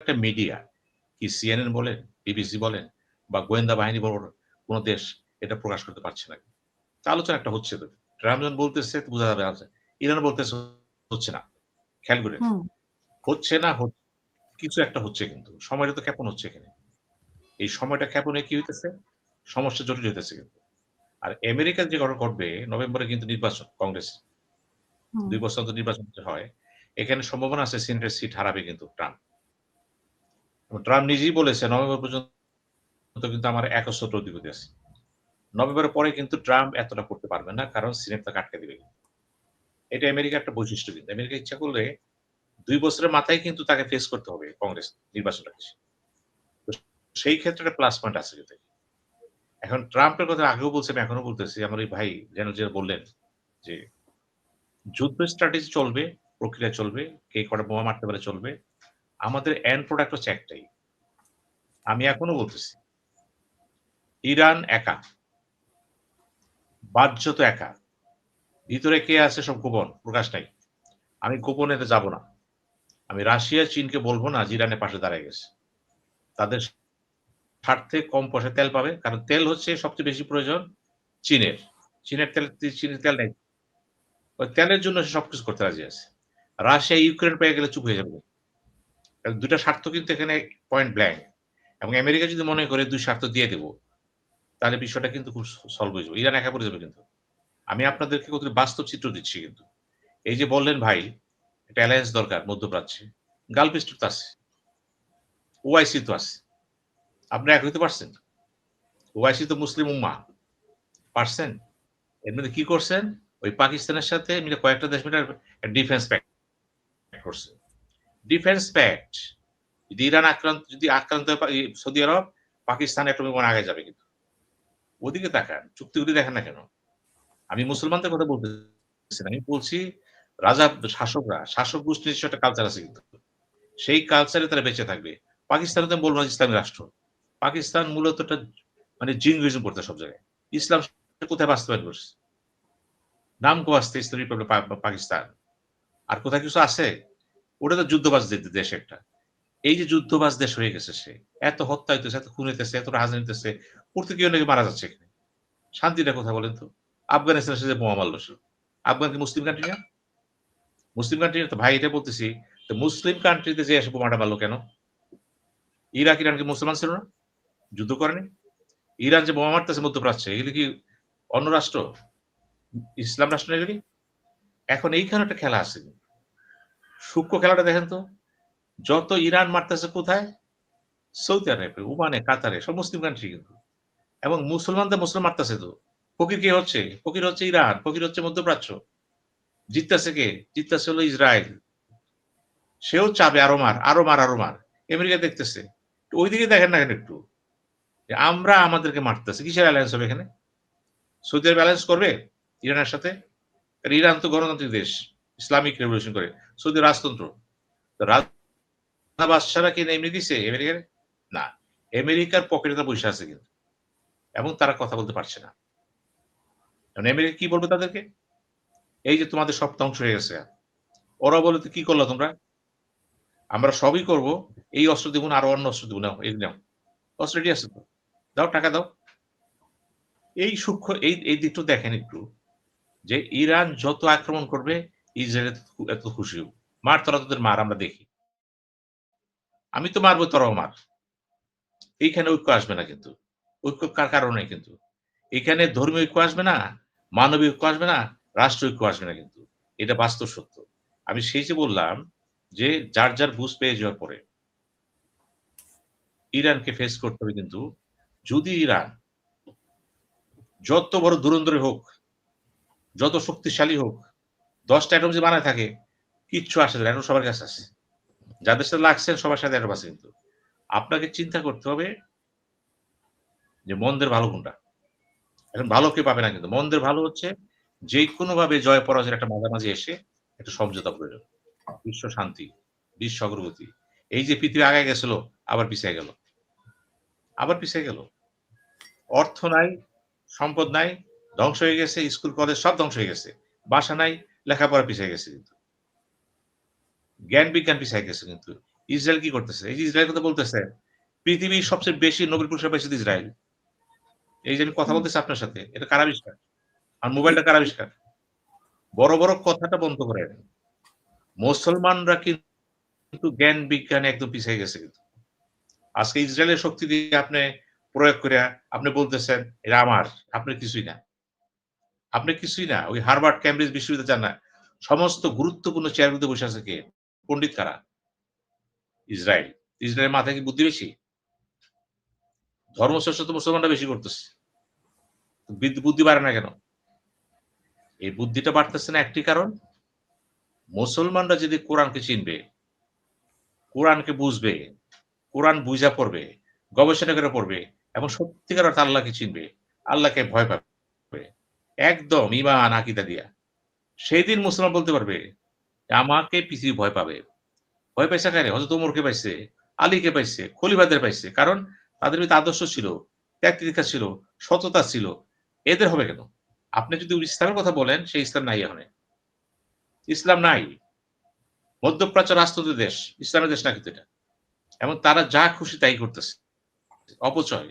একটা মিডিয়া, কি সিএনএন বলেন, বিবিসি বলেন বা গোয়েন্দা বাহিনী বলেন, কোন দেশ এটা প্রকাশ করতে পারছে না। আলোচনা একটা হচ্ছে তো। ট্রাম্প যখন বলতেছে বোঝা যাবে আছে। ইরান বলতেছে হচ্ছে না। খেয়াল করেন। হুম। হচ্ছে না কিছু একটা হচ্ছে কিন্তু। সময়টা তো ক্ষেপণ হচ্ছে এখানে। এই সময়টা ক্ষেপণে কি হইতেছে? সমস্যা জটিল হইতেছে কিন্তু। আর আমেরিকা যে ঘটবে নভেম্বরে কিন্তু নির্বাচন কংগ্রেস। হুম। ২ বছর অন্তর নির্বাচন হয়। এখানে সম্ভাবনা আছে সিনেটের সিট হারাবে কিন্তু ট্রাম্প। ট্রাম্প নিজেই বলেছে নভেম্বর পর্যন্ত কিন্তু আমার একচ্ছত্র অধিপতি আছে। নভেম্বরের পরে কিন্তু ট্রাম্প এতটা করতে পারবে না কারণ সিনেট তাকে আটকে দিবে। এটা আমেরিকার একটা বৈশিষ্ট্য কিন্তু। আমেরিকা ইচ্ছা করলে ২ বছরের মাথায় কিন্তু তাকে ফেস করতে হবে কংগ্রেস নির্বাচনটা শেষে। তো সেই ক্ষেত্রে একটা প্লাস পয়েন্ট আছে কিন্তু। এখন ট্রাম্পের কথা আগেও বলছি আমি এখনো বলতেছি আমার এই ভাই জেনারেল যে বললেন যে যুদ্ধ স্ট্র্যাটেজি চলবে, প্রক্রিয়া চলবে, কে কটা বোমা মারতে পারে চলবে। আমাদের এন্ড প্রোডাক্ট হচ্ছে একটাই। আমি এখনো বলতেছি। ইরান একা। বাহ্যত একা। ভিতরে কে আছে সব গোপন, প্রকাশ নাই। আমি গোপনেতে যাব না। আমি রাশিয়া, চীনকে বলব না যে ইরানের পাশে দাঁড়ায় গেছে। তাদের স্বার্থে কম পয়সায় তেল পাবে। কারণ তেল হচ্ছে সবচেয়ে বেশি প্রয়োজন চীনের। চীনের তেল নাই। ওই তেলের জন্য সে সবকিছু করতে রাজি আছে। রাশিয়া ইউক্রেন পেয়ে গেলে চুপ হয়ে যাবে। কারণ ২ টা স্বার্থ কিন্তু এখানে পয়েন্ট ব্ল্যাংক। এবং আমেরিকা যদি মনে করে ২ স্বার্থ দিয়ে দেব, তাহলে বিষয়টা কিন্তু খুব সলভ হয়ে যাবে। ইরান একা পড়ে যাবে কিন্তু। আমি আপনাদেরকে কতগুলো বাস্তব চিত্র দিচ্ছি কিন্তু। এই যে বললেন ভাই, একটা অ্যালায়েন্স দরকার মধ্যপ্রাচ্যে। গালফ স্টেট তো আছে। ওআইসি তো আছে। আপনি এক হইতে পারছেন? ওআইসি তো মুসলিম উম্মাহ। পারছেন? এর মধ্যে কি করছেন? ওই পাকিস্তানের সাথে মিলে কয়েকটা দেশ মিলে ডিফেন্স প্যাক্ট করছে। Defence pact. যদি ইরান যদি আক্রান্ত হয় সৌদি আরব, পাকিস্তান অ্যাটমিক বোমা আগায় যাবে কিন্তু। ওদিকে তাকান। চুক্তিগুলি দেখেন না কেন? আমি মুসলমানদের কথা বলতেছি না। আমি বলছি রাজা শাসকরা, শাসক গোষ্ঠীর নিজস্ব একটা কালচার আছে কিন্তু। সেই কালচারে তারা বেঁচে থাকবে। পাকিস্তানে তো আমি বলব না ইসলামী রাষ্ট্র। পাকিস্তান মূলত একটা মানে জিঙ্গুইজম করতে সব জায়গায়। ইসলাম কোথায় বাস্তবায়ন করছে? নাম কো আসতে ইসলামী রিপাবলিক পাকিস্তান। আর কোথায় কিছু আছে? ওটা তো যুদ্ধবাজ দেশ একটা। এই যে যুদ্ধবাজ দেশ হয়ে গেছে সে। এত হত্যা হইতেছে, এত খুন হইতেছে, এত রাহাজানি হইতেছে। প্রত্যেকেও নাকি মারা যাচ্ছে এখানে। শান্তিটা কোথায় বলেন তো? আফগানিস্তানের সাথে বোমা মারল সে। আফগান কি মুসলিম কান্ট্রি না? মুসলিম কান্ট্রি না তো ভাই এটা বলতেছি। তো মুসলিম কান্ট্রিতে যে এসে বোমাটা মারল কেন? ইরাক, ইরান কি মুসলমান ছিল না? যুদ্ধ করেনি? ইরান যে বোমা মারতেছে মধ্যপ্রাচ্যে, এগুলি কি অন্য রাষ্ট্র? ইসলাম রাষ্ট্র না এগুলি? এখন এইখানে একটা খেলা আছে। সূক্ষ্ম খেলাটা দেখেন তো। যত ইরান মারতেছে কোথায়? সৌদি আরবে, ওমানে, কাতারে সব মুসলিম কান্ট্রি কিন্তু। এবং মুসলমানদের মুসলমান মারতেছে তো। ফকির কে হচ্ছে? ফকির হচ্ছে ইরান, ফকির হচ্ছে মধ্যপ্রাচ্য। জিততেছে কে? জিততেছে হলো ইসরায়েল। সেও চাবে আরো মার, আরো মার, আরো মার। আমেরিকা দেখতেছে। ওইদিকে দেখেন না কেন একটু? যে আমরা আমাদেরকে মারতেছি। কিসের অ্যালায়েন্স হবে এখানে? সৌদি আরব অ্যালায়েন্স করবে ইরানের সাথে? কারণ ইরান তো গণতান্ত্রিক দেশ। ইসলামিক রেভলিউশন করে। সৌদি রাজতন্ত্র। তো রাজা বাদশারা কি এমনি দিছে আমেরিকার? না। আমেরিকার পকেটে তারা বইসা আছে কিন্তু। এবং তারা কথা বলতে পারছে না। এখন আমেরিকা কি বলবে তাদেরকে? এই যে তোমাদের সব ধ্বংস হয়ে গেছে। ওরা বলে তো কি করলা তোমরা? আমরা সবই করব। এই অস্ত্র দিব না, আরো অন্য অস্ত্র দিব। নাও, এই নাও। অস্ত্র রেডি আছে তো। দাও টাকা দাও। এই সূক্ষ্ম এই দিকটা দেখেন একটু। যে ইরান যত আক্রমণ করবে ইসরায়েল এত খুশি হবে। মার তোরা তোদের মার আমরা দেখি। আমি তো মারবো তোরাও মার। এইখানে ঐক্য আসবে না কিন্তু। ঐক্য কার কারণে কিন্তু। এখানে ধর্মীয় ঐক্য আসবে না, মানবিক ঐক্য আসবে না, রাষ্ট্র ঐক্য আসবে না কিন্তু। এটা বাস্তব সত্য। আমি সেই যে বললাম যে যার বুঝ পেয়ে যাওয়ার পরে ইরানকে ফেস করতে হবে কিন্তু যদি ইরান যত বড় ধুরন্ধরই হোক, যত শক্তিশালী হোক, ১০ টা অ্যাটম যদি বানায় থাকে, কিচ্ছু আসে না। অ্যাটম সবার কাছে আছে। যাদের সাথে লাগছেন সবার সাথে অ্যাটম আছে কিন্তু। আপনাকে চিন্তা করতে হবে যে মন্দের ভালো কোনটা? এখন ভালো কেউ পাবে না কিন্তু। মন্দের ভালো হচ্ছে যেকোনোভাবে জয় পরাজয়ের একটা মাঝামাঝি এসে একটা সমঝোতা প্রয়োজন। বিশ্ব শান্তি, বিশ্ব অগ্রগতি। এই যে পৃথিবী আগায় গেছিল, আবার পিছায় গেল। আবার পিছায় গেল। অর্থ নাই, সম্পদ নাই, ধ্বংস হয়ে গেছে, স্কুল কলেজ সব ধ্বংস হয়ে গেছে। বাসা নাই, লেখাপড়া পিছায় গেছে কিন্তু। জ্ঞান বিজ্ঞান পিছায় গেছে কিন্তু। ইসরায়েল কি করতেছে? এই যে ইসরায়েল কথা বলতেছে, পৃথিবীর সবচেয়ে বেশি নোবেল পুরস্কার পাইছে ইসরায়েল। এই যে আমি কথা হুম। বলতেছি আপনার সাথে, এটা কার আবিষ্কার? আর মোবাইলটা কার আবিষ্কার? বড়, বড় কথাটা বন্ধ করেন। মুসলমানরা কিন্তু জ্ঞান বিজ্ঞানে একদম পিছায় গেছে কিন্তু। আজকে ইসরায়েলের শক্তি দিয়ে আপনি প্রয়োগ কইরা আপনি বলতেছেন, "এরা আমার।" আপনি কিছুই না। আপনি কিছুই না। ওই হার্ভার্ড, ক্যামব্রিজ বিশ্ববিদ্যালয়ে যান না। সমস্ত গুরুত্বপূর্ণ চেয়ারগুলোতে বসে আছে কে? পণ্ডিত কারা? ইসরায়েল। ইসরায়েলের মাথায় কি বুদ্ধি বেশি? ধর্মচর্চা তো মুসলমানরা বেশি করতেছে। বুদ্ধি বাড়ে না কেন? এই বুদ্ধিটা বাড়তেছে না একটি কারণ, মুসলমানরা যদি কোরআনকে চিনবে, কোরআনকে বুঝবে, কোরআন বুইঝা পড়বে, গবেষণা করে পড়বে এবং সত্যিকার অর্থে আল্লাহকে চিনবে, আল্লাহকে ভয় পাবে। একদম ঈমান আকীদা দিয়া। সেদিন মুসলমান বলতে পারবে, আমাকে পৃথিবী ভয় পাবে। ভয় পাইছে কারে? হযরত ওমরকে পাইছে, আলীকে পাইছে, খলিফাদের পাইছে। কারণ তাদের ভিতরে আদর্শ ছিল, ত্যাগ তিতিক্ষা ছিল, সততা ছিল। এদের হবে কেন? আপনি যদি ইসলামের কথা বলেন, সেই ইসলাম নাই এখানে। ইসলাম নাই। মধ্যপ্রাচ্য রাষ্ট্রদের দেশ। ইসলামের দেশ না কিন্তু এটা। এবং তারা যা খুশি তাই করতেছে। অপচয়।